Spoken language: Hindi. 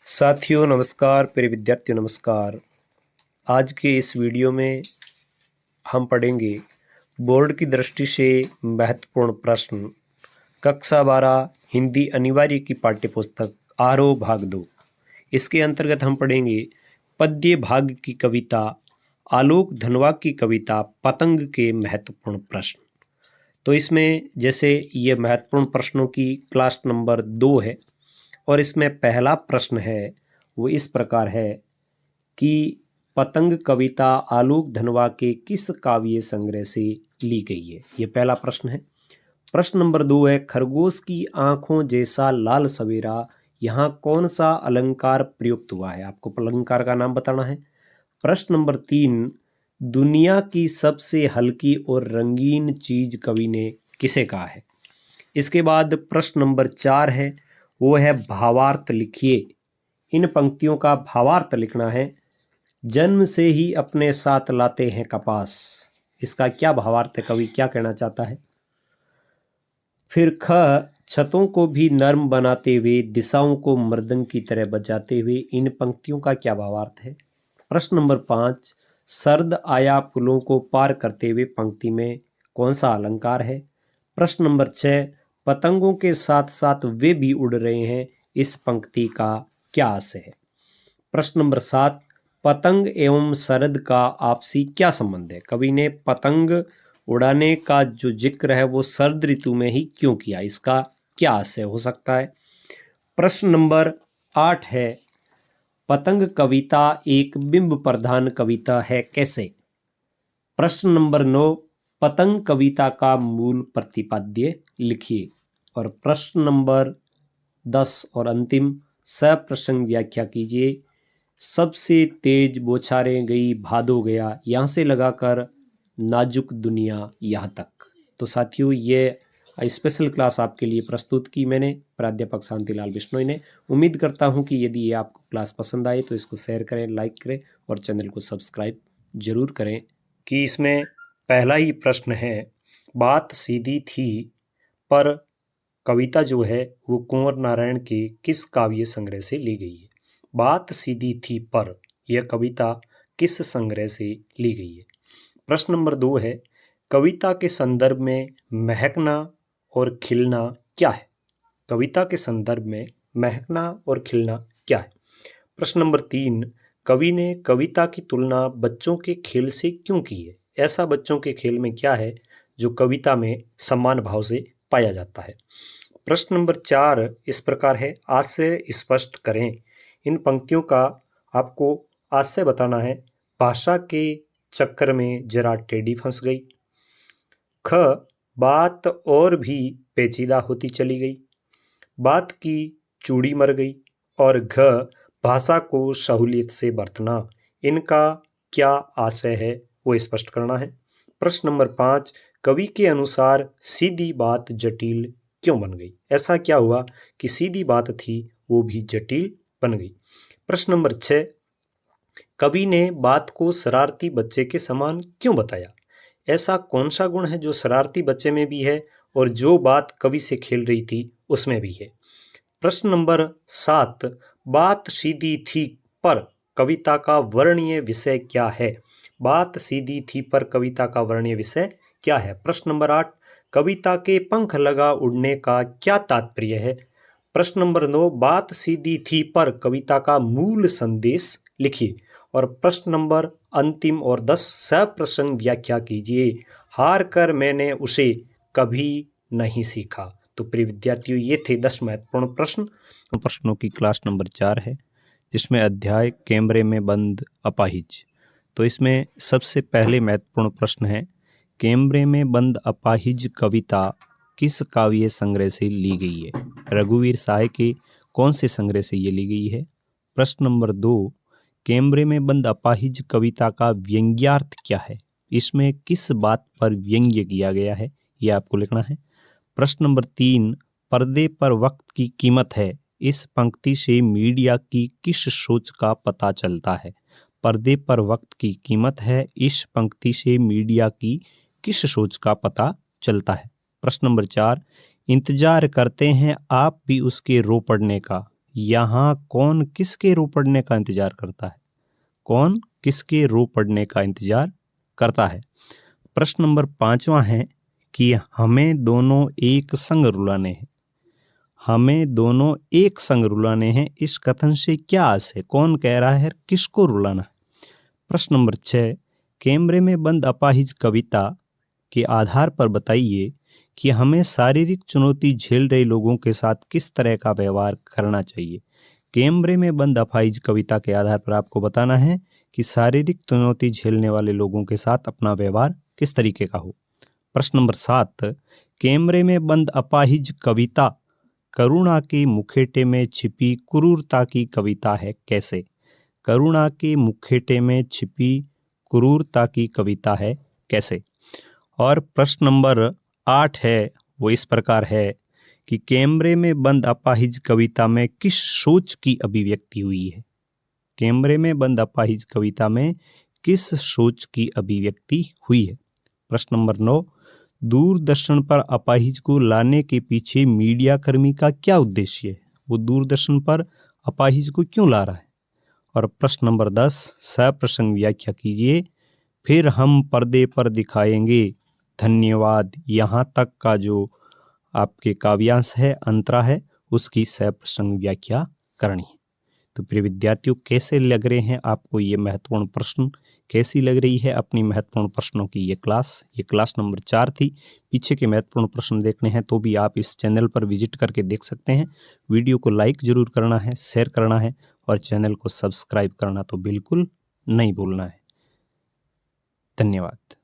साथियों नमस्कार, प्रिय विद्यार्थियों नमस्कार। आज के इस वीडियो में हम पढ़ेंगे बोर्ड की दृष्टि से महत्वपूर्ण प्रश्न, कक्षा 12 हिंदी अनिवार्य की पाठ्यपुस्तक आरोह भाग 2। इसके अंतर्गत हम पढ़ेंगे पद्य भाग की कविता आलोक धनवा की कविता पतंग के महत्वपूर्ण प्रश्न। तो इसमें जैसे ये महत्वपूर्ण प्रश्नों की क्लास नंबर 2 है और इसमें पहला प्रश्न है वो इस प्रकार है कि पतंग कविता आलोक धनवा के किस काव्य संग्रह से ली गई है। ये पहला प्रश्न है। प्रश्न नंबर 2 है खरगोश की आंखों जैसा लाल सवेरा, यहाँ कौन सा अलंकार प्रयुक्त हुआ है। आपको अलंकार का नाम बताना है। प्रश्न नंबर 3 दुनिया की सबसे हल्की और रंगीन चीज कवि ने किसे कहा है। इसके बाद प्रश्न नंबर 4 है वो है भावार्थ लिखिए। इन पंक्तियों का भावार्थ लिखना है। जन्म से ही अपने साथ लाते हैं कपास, इसका क्या भावार्थ है, कवि क्या कहना चाहता है। फिर ख छतों को भी नर्म बनाते हुए दिशाओं को मृदंग की तरह बजाते हुए, इन पंक्तियों का क्या भावार्थ है। प्रश्न नंबर 5 सर्द आया पुलों को पार करते हुए पंक्ति में कौन सा अलंकार है। प्रश्न नंबर 6 पतंगों के साथ साथ वे भी उड़ रहे हैं, इस पंक्ति का क्या आशय है। प्रश्न नंबर 7 पतंग एवं शरद का आपसी क्या संबंध है। कवि ने पतंग उड़ाने का जो जिक्र है वो शरद ऋतु में ही क्यों किया, इसका क्या आशय हो सकता है। प्रश्न नंबर 8 है पतंग कविता एक बिंब प्रधान कविता है कैसे। प्रश्न नंबर 9 पतंग कविता का मूल प्रतिपाद्य लिखिए। और प्रश्न नंबर 10 और अंतिम सप्रसंग व्याख्या कीजिए। सबसे तेज बौछारें गई भादो गया, यहाँ से लगाकर नाजुक दुनिया यहाँ तक। तो साथियों ये स्पेशल क्लास आपके लिए प्रस्तुत की मैंने, प्राध्यापक शांतिलाल बिश्नोई ने। उम्मीद करता हूँ कि यदि ये आपको क्लास पसंद आए तो इसको शेयर करें, लाइक करें और चैनल को सब्सक्राइब जरूर करें। कि इसमें पहला ही प्रश्न है बात सीधी थी पर कविता जो है वो कुंवर नारायण के किस काव्य संग्रह से ली गई है। बात सीधी थी पर यह कविता किस संग्रह से ली गई है। प्रश्न नंबर 2 है कविता के संदर्भ में महकना और खिलना क्या है। कविता के संदर्भ में महकना और खिलना क्या है। प्रश्न नंबर 3 कवि ने कविता की तुलना बच्चों के खेल से क्यों की है। ऐसा बच्चों के खेल में क्या है जो कविता में समान भाव से पाया जाता है। प्रश्न नंबर 4 इस प्रकार है आशय स्पष्ट करें। इन पंक्तियों का आपको आशय बताना है। भाषा के चक्कर में जरा टेढ़ी फंस गई। ख बात और भी पेचीदा होती चली गई। बात की चूड़ी मर गई। और घ भाषा को सहूलियत से बरतना, इनका क्या आशय है वो स्पष्ट करना है। प्रश्न नंबर 5 कवि के अनुसार सीधी बात जटिल क्यों बन गई। ऐसा क्या हुआ कि सीधी बात थी वो भी जटिल बन गई। प्रश्न नंबर 6 कवि ने बात को शरारती बच्चे के समान क्यों बताया। ऐसा कौन सा गुण है जो शरारती बच्चे में भी है और जो बात कवि से खेल रही थी उसमें भी है। प्रश्न नंबर 7 बात सीधी थी पर कविता का वर्णनीय विषय क्या है। बात सीधी थी पर कविता का वर्णनीय विषय क्या है। प्रश्न नंबर 8 कविता के पंख लगा उड़ने का क्या तात्पर्य है। प्रश्न नंबर 9 बात सीधी थी पर कविता का मूल संदेश लिखिए। और प्रश्न नंबर अंतिम और 10 सप्रसंग व्याख्या कीजिए। हार कर मैंने उसे कभी नहीं सीखा। तो प्रिय विद्यार्थियों ये थे 10 महत्वपूर्ण प्रश्न। प्रश्नों की क्लास नंबर 4 है जिसमें अध्याय कैमरे में बंद अपाहिज। तो इसमें सबसे पहले महत्वपूर्ण प्रश्न है कैमरे में बंद अपाहिज कविता किस काव्य संग्रह से ली गई है। रघुवीर सहाय के कौन से संग्रह से ये ली गई है। प्रश्न नंबर 2 कैमरे में बंद अपाहिज कविता का व्यंग्यार्थ क्या है। इसमें किस बात पर व्यंग्य किया गया है ये आपको लिखना है। प्रश्न नंबर 3 पर्दे पर वक्त की कीमत है, इस पंक्ति से मीडिया की किस सोच का पता चलता है। पर्दे पर वक्त की कीमत है, इस पंक्ति से मीडिया की किस सोच का पता चलता है। प्रश्न नंबर 4 इंतजार करते हैं आप भी उसके रो पड़ने का, यहाँ कौन किसके रो पड़ने का इंतजार करता है? कौन किसके रो पड़ने का इंतजार करता है? प्रश्न नंबर 5वां है कि हमें दोनों एक संग रुलाने हैं। हमें दोनों एक संग रुलाने हैं, इस कथन से क्या आशय है? कौन कह रहा है, किसको रुलाना है? प्रश्न नंबर 6, कैमरे में बंद अपाहिज कविता के आधार पर बताइए कि हमें शारीरिक चुनौती झेल रहे लोगों के साथ किस तरह का व्यवहार करना चाहिए। कैमरे में बंद अपाहिज कविता के आधार पर आपको बताना है कि शारीरिक चुनौती झेलने वाले लोगों के साथ अपना व्यवहार किस तरीके का हो। प्रश्न नंबर 7, कैमरे में बंद अपाहिज कविता करुणा के मुखेटे में छिपी क्रूरता की कविता है, कैसे? करुणा के मुखेटे में छिपी क्रूरता की कविता है, कैसे? और प्रश्न नंबर 8 है, वो इस प्रकार है कि कैमरे में बंद अपाहिज कविता में किस सोच की अभिव्यक्ति हुई है? कैमरे में बंद अपाहिज कविता में किस सोच की अभिव्यक्ति हुई है? प्रश्न नंबर 9, दूरदर्शन पर अपाहिज को लाने के पीछे मीडिया कर्मी का क्या उद्देश्य है? वो दूरदर्शन पर अपाहिज को क्यों ला रहा है? और प्रश्न नंबर 10, सप्रसंग व्याख्या कीजिए, फिर हम पर्दे पर दिखाएंगे। धन्यवाद। यहाँ तक का जो आपके काव्यांश है, अंतरा है, उसकी सप्रसंग व्याख्या करनी है। तो प्रिय विद्यार्थियों, कैसे लग रहे हैं आपको ये महत्वपूर्ण प्रश्न? कैसी लग रही है अपनी महत्वपूर्ण प्रश्नों की ये क्लास? ये क्लास नंबर 4 थी। पीछे के महत्वपूर्ण प्रश्न देखने हैं तो भी आप इस चैनल पर विजिट करके देख सकते हैं। वीडियो को लाइक जरूर करना है, शेयर करना है और चैनल को सब्सक्राइब करना तो बिल्कुल नहीं भूलना है। धन्यवाद।